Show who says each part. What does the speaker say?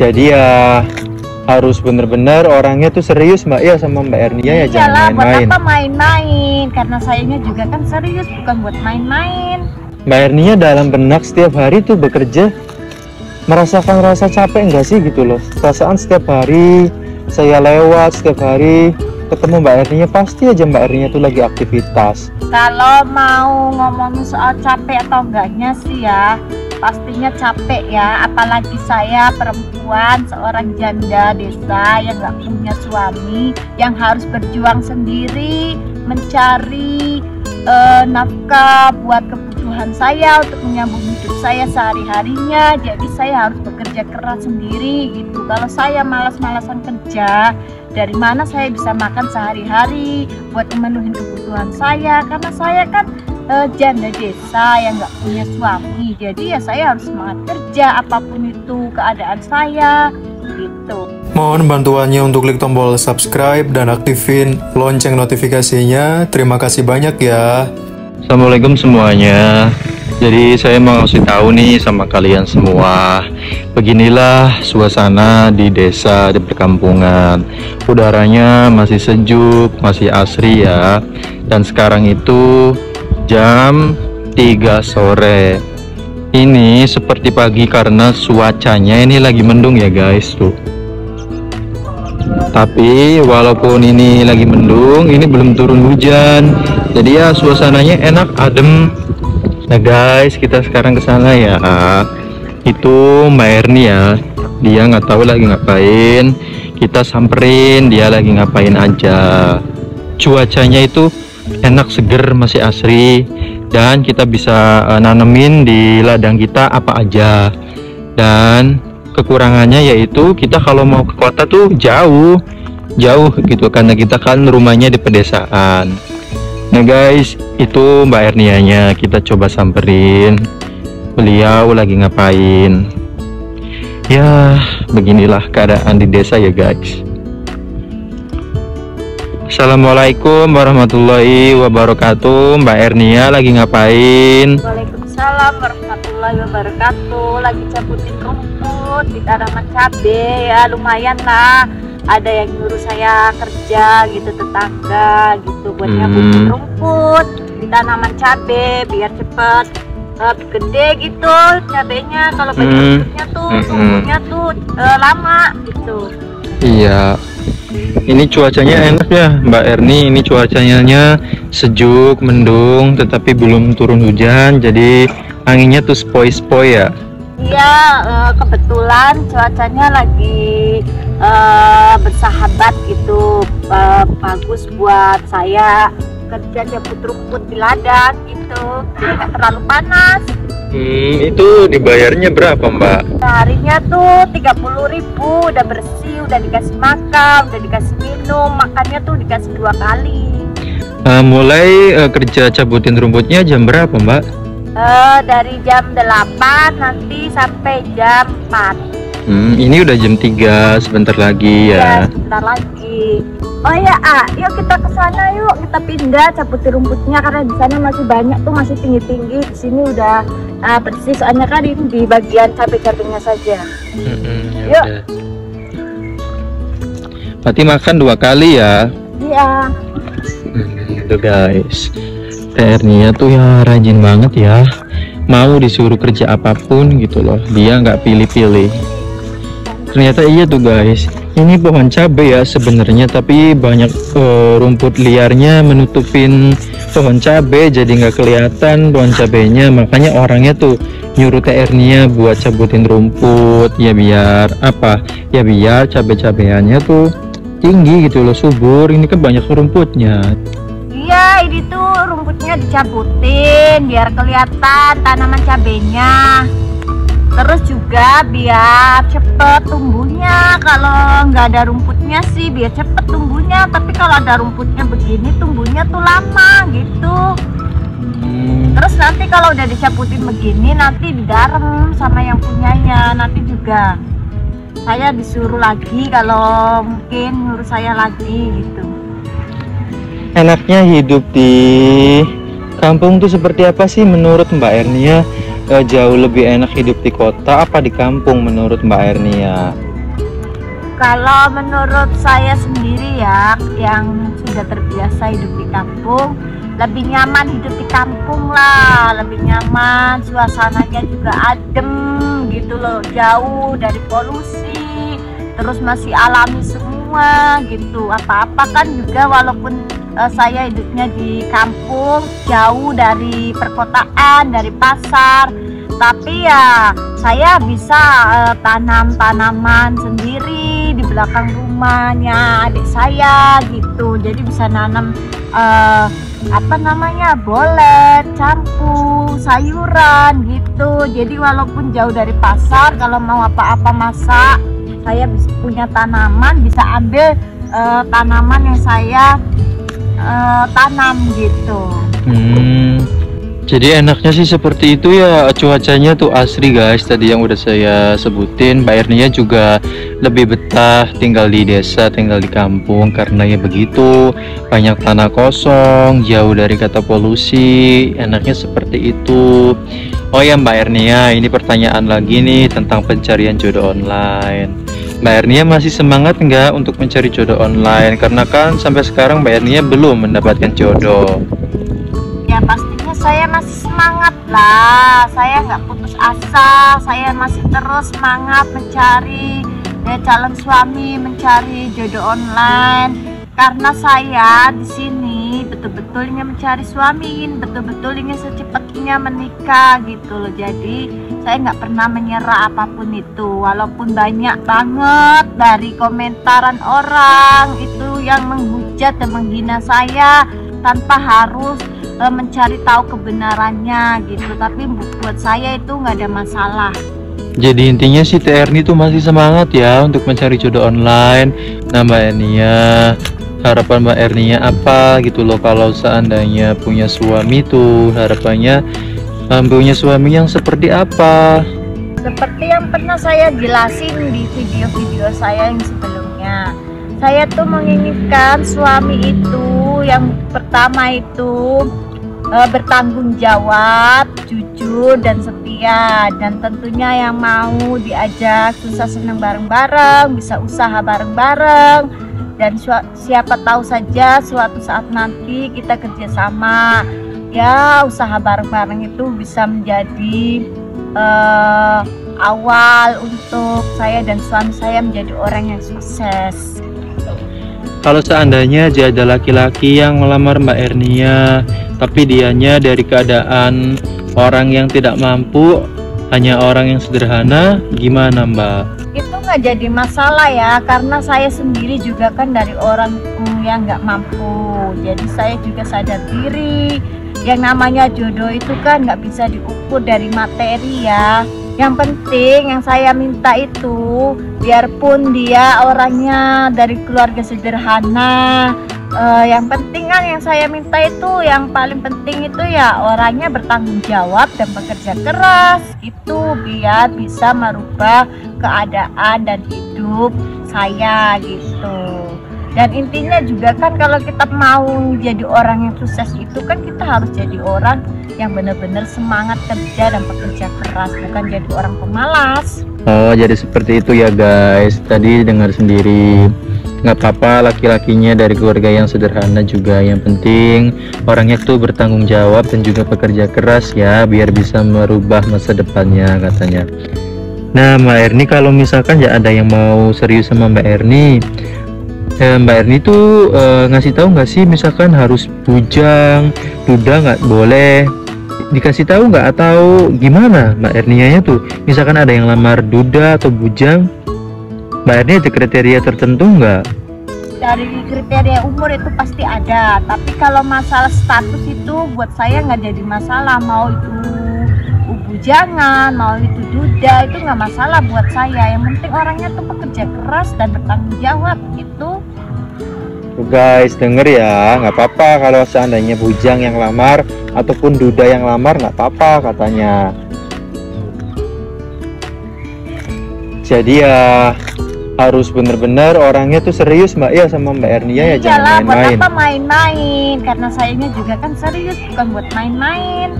Speaker 1: Jadi ya harus bener-bener orangnya tuh serius Mbak ya sama Mbak Ernia ya, jangan main-main.
Speaker 2: Buat apa main-main? Karena sayanya juga kan serius, bukan buat main-main.
Speaker 1: Mbak Ernia dalam benak setiap hari tuh bekerja merasakan rasa capek nggak sih gitu loh? Perasaan setiap hari saya lewat, setiap hari ketemu Mbak Ernia, pasti aja Mbak Ernia tuh lagi aktivitas.
Speaker 2: Kalau mau ngomongin soal capek atau enggaknya sih ya, pastinya capek ya. Apalagi saya perempuan, seorang janda desa yang nggak punya suami, yang harus berjuang sendiri mencari nafkah buat kebutuhan saya untuk menyambung hidup saya sehari-harinya. Jadi saya harus bekerja keras sendiri gitu. Kalau saya malas-malasan kerja, dari mana saya bisa makan sehari-hari buat memenuhi kebutuhan saya? Karena saya kan janda desa yang nggak punya suami. Jadi ya saya harus semangat kerja apapun itu keadaan saya gitu.
Speaker 3: Mohon bantuannya untuk klik tombol subscribe dan aktifin lonceng notifikasinya. Terima kasih banyak ya.
Speaker 1: Assalamualaikum semuanya. Jadi saya mau ngasih tahu nih sama kalian semua, beginilah suasana di desa, di perkampungan. Udaranya masih sejuk, masih asri ya. Dan sekarang itu jam 3 sore. Ini seperti pagi karena cuacanya ini lagi mendung ya guys tuh. Tapi walaupun ini lagi mendung, ini belum turun hujan. Jadi ya suasananya enak, adem. Nah guys, kita sekarang ke sana ya. Itu Mbak Erni ya. Dia nggak tahu lagi ngapain. Kita samperin dia lagi ngapain aja. Cuacanya itu enak, seger, masih asri. Dan kita bisa nanemin di ladang kita apa aja. Dan kekurangannya yaitu kita kalau mau ke kota tuh jauh gitu, karena kita kan rumahnya di pedesaan. Nah guys, itu Mbak Ernianya, kita coba samperin. Beliau lagi ngapain? Ya, beginilah keadaan di desa ya guys. Assalamualaikum warahmatullahi wabarakatuh. Mbak Ernia lagi ngapain?
Speaker 2: Waalaikumsalam warahmatullahi wabarakatuh. Lagi cabutin rumput di tanaman cabe ya, lumayan lah. Ada yang nyuruh saya kerja gitu, tetangga gitu, buat nyabutin rumput di tanaman cabe biar cepet gede gitu cabenya. Kalau banyak rumputnya tuh tumbuhnya tuh lama gitu.
Speaker 1: Iya, ini cuacanya enak ya Mbak Erni. Ini cuacanya sejuk, mendung, tetapi belum turun hujan. Jadi anginnya tuh spoi-spoi ya.
Speaker 2: Iya, kebetulan cuacanya lagi bersahabat gitu, bagus buat saya kerja nyabut rumput di ladang gitu, jadi nggak terlalu panas.
Speaker 1: Itu dibayarnya berapa Mbak?
Speaker 2: Harinya tuh 30.000, udah bersih, udah dikasih makan, udah dikasih minum, makannya tuh dikasih 2 kali.
Speaker 1: Mulai kerja cabutin rumputnya jam berapa Mbak?
Speaker 2: Dari jam 8 nanti sampai jam 4.
Speaker 1: Ini udah jam 3, sebentar lagi ya.
Speaker 2: Sebentar lagi. Oh ya, yuk kita ke sana yuk, kita pindah cabutin rumputnya karena di sana masih banyak tuh, masih tinggi-tinggi. Di sini udah bersih, soalnya kan ini di bagian cabai-cabainya saja. Yuk.
Speaker 1: Udah. Berarti makan 2 kali ya?
Speaker 2: Iya.
Speaker 1: Itu guys, Ernia tuh ya rajin banget ya. Mau disuruh kerja apapun gitu loh, dia nggak pilih-pilih. Ternyata iya tuh guys, ini pohon cabai ya sebenarnya, tapi banyak rumput liarnya menutupin pohon cabai, jadi nggak kelihatan pohon cabainya. Makanya orangnya tuh nyuruh Teh Ernia buat cabutin rumput ya, biar apa ya, biar cabai-cabaiannya tuh tinggi gitu loh, subur. Ini kan banyak rumputnya.
Speaker 2: Iya, ini tuh rumputnya dicabutin biar kelihatan tanaman cabenya. Terus juga biar cepet tumbuhnya. Kalau nggak ada rumputnya sih biar cepet tumbuhnya, tapi kalau ada rumputnya begini tumbuhnya tuh lama gitu. Terus nanti kalau udah dicabutin begini nanti digarem sama yang punyanya. Nanti juga saya disuruh lagi kalau mungkin nyuruh saya lagi gitu.
Speaker 1: Enaknya hidup di kampung tuh seperti apa sih menurut Mbak Ernia? Jauh lebih enak hidup di kota apa di kampung menurut Mbak Ernia?
Speaker 2: Kalau menurut saya sendiri ya, yang sudah terbiasa hidup di kampung, lebih nyaman hidup di kampung lah, lebih nyaman, suasananya juga adem gitu loh, jauh dari polusi, terus masih alami semua gitu. Apa-apa kan juga walaupun saya hidupnya di kampung, jauh dari perkotaan, dari pasar, tapi ya saya bisa tanam tanaman sendiri di belakang rumahnya adik saya gitu. Jadi bisa nanam apa namanya, bolet, campur, sayuran gitu. Jadi walaupun jauh dari pasar, kalau mau apa-apa masak, saya bisa punya tanaman, bisa ambil tanaman yang saya tanam gitu.
Speaker 1: Jadi enaknya sih seperti itu ya, cuacanya tuh asri guys. Tadi yang udah saya sebutin, Mbak Ernia juga lebih betah tinggal di desa, tinggal di kampung, karena ya begitu, banyak tanah kosong, jauh dari kata polusi, enaknya seperti itu. Oh ya Mbak Ernia, ini pertanyaan lagi nih tentang pencarian jodoh online. Mbak Ernia masih semangat nggak untuk mencari jodoh online? Karena kan sampai sekarang Mbak Ernia belum mendapatkan jodoh.
Speaker 2: Ya pastinya saya masih semangat lah, saya nggak putus asa, saya masih terus semangat mencari calon suami, mencari jodoh online. Karena saya di sini betul-betul ingin mencari suami, betul-betul ingin secepatnya menikah gitu loh. Jadi saya nggak pernah menyerah apapun itu, walaupun banyak banget dari komentaran orang itu yang menghujat dan menghina saya tanpa harus mencari tahu kebenarannya gitu. Tapi buat saya itu nggak ada masalah.
Speaker 1: Jadi intinya si Teh Erni tuh masih semangat ya untuk mencari jodoh online. Nah Mbak Ernia, harapan Mbak Ernia apa gitu loh, kalau seandainya punya suami tuh harapannya punya suami yang seperti apa?
Speaker 2: Seperti yang pernah saya jelasin di video-video saya yang sebelumnya, saya tuh menginginkan suami itu yang pertama itu bertanggung jawab, jujur dan setia, dan tentunya yang mau diajak susah senang bareng-bareng, bisa usaha bareng-bareng, dan siapa tahu saja suatu saat nanti kita kerjasama ya, usaha bareng-bareng itu bisa menjadi awal untuk saya dan suami saya menjadi orang yang sukses.
Speaker 1: Kalau seandainya ada laki-laki yang melamar Mbak Ernia, tapi dianya dari keadaan orang yang tidak mampu, hanya orang yang sederhana, gimana Mbak?
Speaker 2: Itu nggak jadi masalah ya, karena saya sendiri juga kan dari orang yang nggak mampu. Jadi saya juga sadar diri, yang namanya jodoh itu kan nggak bisa diukur dari materi ya. Yang penting yang saya minta itu, biarpun dia orangnya dari keluarga sederhana, yang penting kan yang saya minta itu, yang paling penting itu ya orangnya bertanggung jawab dan bekerja keras itu, biar bisa merubah keadaan dan hidup saya gitu. Dan intinya juga kan kalau kita mau jadi orang yang sukses itu kan kita harus jadi orang yang benar-benar semangat kerja dan bekerja keras, bukan jadi orang pemalas.
Speaker 1: Oh jadi seperti itu ya guys, tadi dengar sendiri. Nggak apa-apa laki-lakinya dari keluarga yang sederhana juga, yang penting orangnya tuh bertanggung jawab dan juga bekerja keras ya, biar bisa merubah masa depannya katanya. Nah Mbak Erni, kalau misalkan ya ada yang mau serius sama Mbak Erni, Mbak Erni tuh ngasih tahu nggak sih, misalkan harus bujang, duda nggak boleh, dikasih tahu nggak, atau gimana Mbak Ernianya tuh? Misalkan ada yang lamar duda atau bujang, Mbak Erni ada kriteria tertentu nggak?
Speaker 2: Dari kriteria umur itu pasti ada, tapi kalau masalah status itu buat saya nggak jadi masalah. Mau itu bujangan, mau itu duda, itu nggak masalah buat saya. Yang penting orangnya tuh pekerja keras dan bertanggung jawab gitu.
Speaker 1: Tuh guys, denger ya, nggak apa-apa kalau seandainya bujang yang lamar ataupun duda yang lamar, nggak apa-apa katanya. Jadi ya harus bener-bener orangnya tuh serius Mbak ya sama Mbak Ernia ya, jangan main-main.
Speaker 2: Buat apa main-main? Karena sayanya juga kan serius, bukan buat main-main.